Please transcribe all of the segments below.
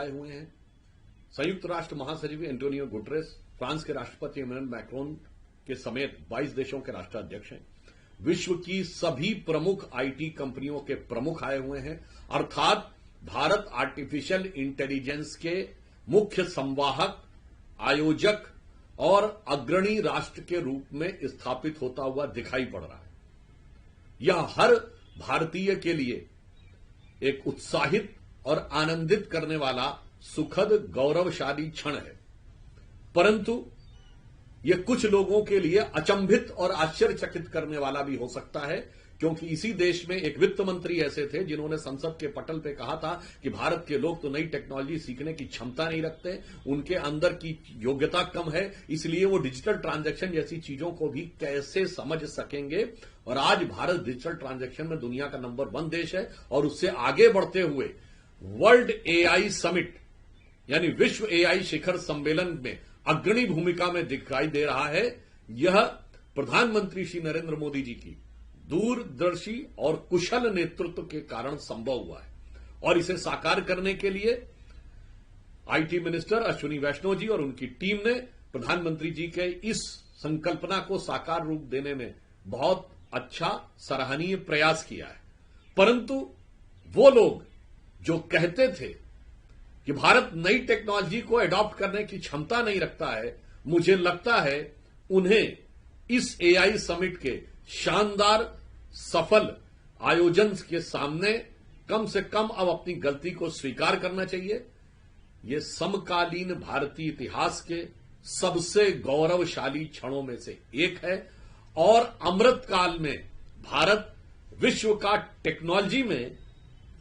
आए हुए हैं। संयुक्त राष्ट्र महासचिव एंटोनियो गुटेरेस, फ्रांस के राष्ट्रपति इमैनुअल मैक्रोन के समेत 22 देशों के राष्ट्राध्यक्ष हैं। विश्व की सभी प्रमुख आईटी कंपनियों के प्रमुख आए हुए हैं। अर्थात भारत आर्टिफिशियल इंटेलिजेंस के मुख्य संवाहक, आयोजक और अग्रणी राष्ट्र के रूप में स्थापित होता हुआ दिखाई पड़ रहा है। यह हर भारतीय के लिए एक उत्साहित और आनंदित करने वाला सुखद गौरवशाली क्षण है, परंतु यह कुछ लोगों के लिए अचंभित और आश्चर्यचकित करने वाला भी हो सकता है, क्योंकि इसी देश में एक वित्त मंत्री ऐसे थे जिन्होंने संसद के पटल पे कहा था कि भारत के लोग तो नई टेक्नोलॉजी सीखने की क्षमता नहीं रखते, उनके अंदर की योग्यता कम है, इसलिए वो डिजिटल ट्रांजैक्शन जैसी चीजों को भी कैसे समझ सकेंगे। और आज भारत डिजिटल ट्रांजैक्शन में दुनिया का नंबर 1 देश है और उससे आगे बढ़ते हुए वर्ल्ड एआई समिट यानी विश्व एआई शिखर सम्मेलन में अग्रणी भूमिका में दिखाई दे रहा है। यह प्रधानमंत्री श्री नरेंद्र मोदी जी की दूरदर्शी और कुशल नेतृत्व के कारण संभव हुआ है और इसे साकार करने के लिए आईटी मिनिस्टर अश्विनी वैष्णव जी और उनकी टीम ने प्रधानमंत्री जी के इस संकल्पना को साकार रूप देने में बहुत अच्छा सराहनीय प्रयास किया है। परंतु वो लोग जो कहते थे कि भारत नई टेक्नोलॉजी को एडॉप्ट करने की क्षमता नहीं रखता है, मुझे लगता है उन्हें इस एआई समिट के शानदार सफल आयोजन के सामने कम से कम अब अपनी गलती को स्वीकार करना चाहिए। यह समकालीन भारतीय इतिहास के सबसे गौरवशाली क्षणों में से एक है और अमृतकाल में भारत विश्व का टेक्नोलॉजी में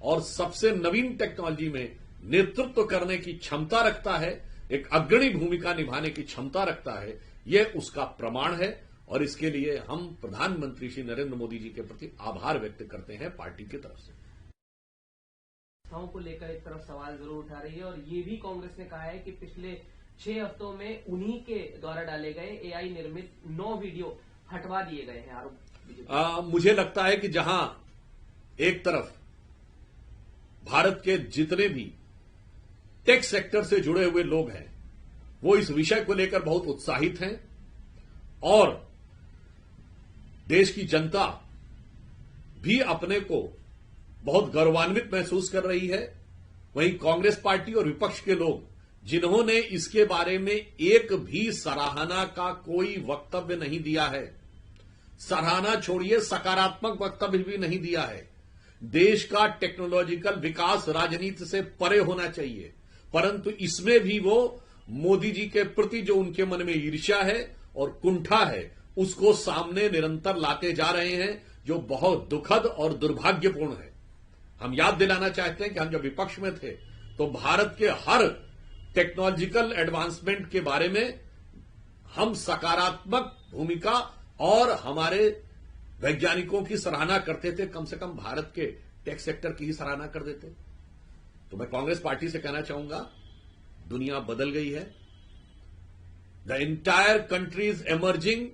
और सबसे नवीन टेक्नोलॉजी में नेतृत्व करने की क्षमता रखता है, एक अग्रणी भूमिका निभाने की क्षमता रखता है। यह उसका प्रमाण है और इसके लिए हम प्रधानमंत्री श्री नरेंद्र मोदी जी के प्रति आभार व्यक्त करते हैं पार्टी की तरफ से। को लेकर एक तरफ सवाल जरूर उठा रही है और ये भी कांग्रेस ने कहा है कि पिछले 6 हफ्तों में उन्हीं के द्वारा डाले गए एआई निर्मित 9 वीडियो हटवा दिए गए हैं आरोप। मुझे लगता है कि जहां एक तरफ भारत के जितने भी टेक सेक्टर से जुड़े हुए लोग हैं वो इस विषय को लेकर बहुत उत्साहित हैं और देश की जनता भी अपने को बहुत गौरवान्वित महसूस कर रही है, वहीं कांग्रेस पार्टी और विपक्ष के लोग जिन्होंने इसके बारे में एक भी सराहना का कोई वक्तव्य नहीं दिया है, सराहना छोड़िए सकारात्मक वक्तव्य भी नहीं दिया है। देश का टेक्नोलॉजिकल विकास राजनीति से परे होना चाहिए, परंतु इसमें भी वो मोदी जी के प्रति जो उनके मन में ईर्ष्या है और कुंठा है उसको सामने निरंतर लाते जा रहे हैं, जो बहुत दुखद और दुर्भाग्यपूर्ण है। हम याद दिलाना चाहते हैं कि हम जब विपक्ष में थे तो भारत के हर टेक्नोलॉजिकल एडवांसमेंट के बारे में हम सकारात्मक भूमिका और हमारे वैज्ञानिकों की सराहना करते थे, कम से कम भारत के टेक सेक्टर की ही सराहना कर देते। तो मैं कांग्रेस पार्टी से कहना चाहूंगा, दुनिया बदल गई है। The entire country is emerging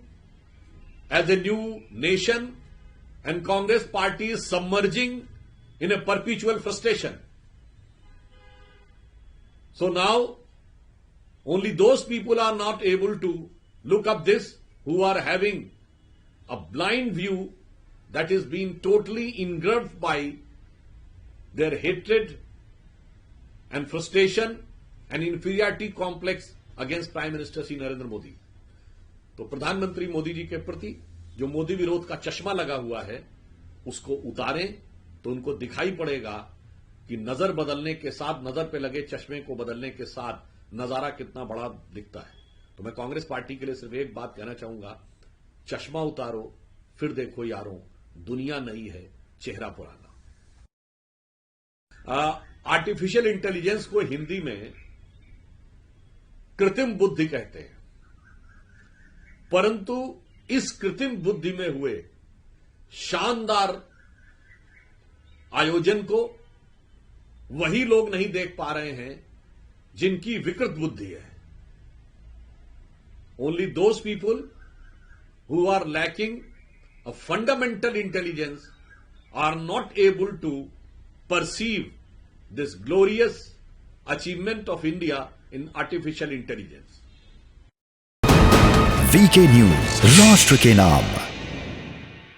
as a new nation and Congress party is submerging in a perpetual frustration. So now, only those people are not able to look up this who are having a blind view that is being totally engulfed by their hatred and frustration and inferiority complex against Prime Minister Shri Narendra Modi. तो प्रधानमंत्री मोदी जी के प्रति जो मोदी विरोध का चश्मा लगा हुआ है उसको उतारें तो उनको दिखाई पड़ेगा कि नजर बदलने के साथ, नजर पे लगे चश्मे को बदलने के साथ नजारा कितना बड़ा दिखता है। तो मैं कांग्रेस पार्टी के लिए सिर्फ एक बात कहना चाहूंगा, चश्मा उतारो फिर देखो यारों, दुनिया नई है चेहरा पुराना। आर्टिफिशियल इंटेलिजेंस को हिंदी में कृत्रिम बुद्धि कहते हैं, परंतु इस कृत्रिम बुद्धि में हुए शानदार आयोजन को वही लोग नहीं देख पा रहे हैं जिनकी विकृत बुद्धि है। Only those people who are lacking a fundamental intelligence are not able to perceive this glorious achievement of India in artificial intelligence. VK news, राष्ट्र के नाम।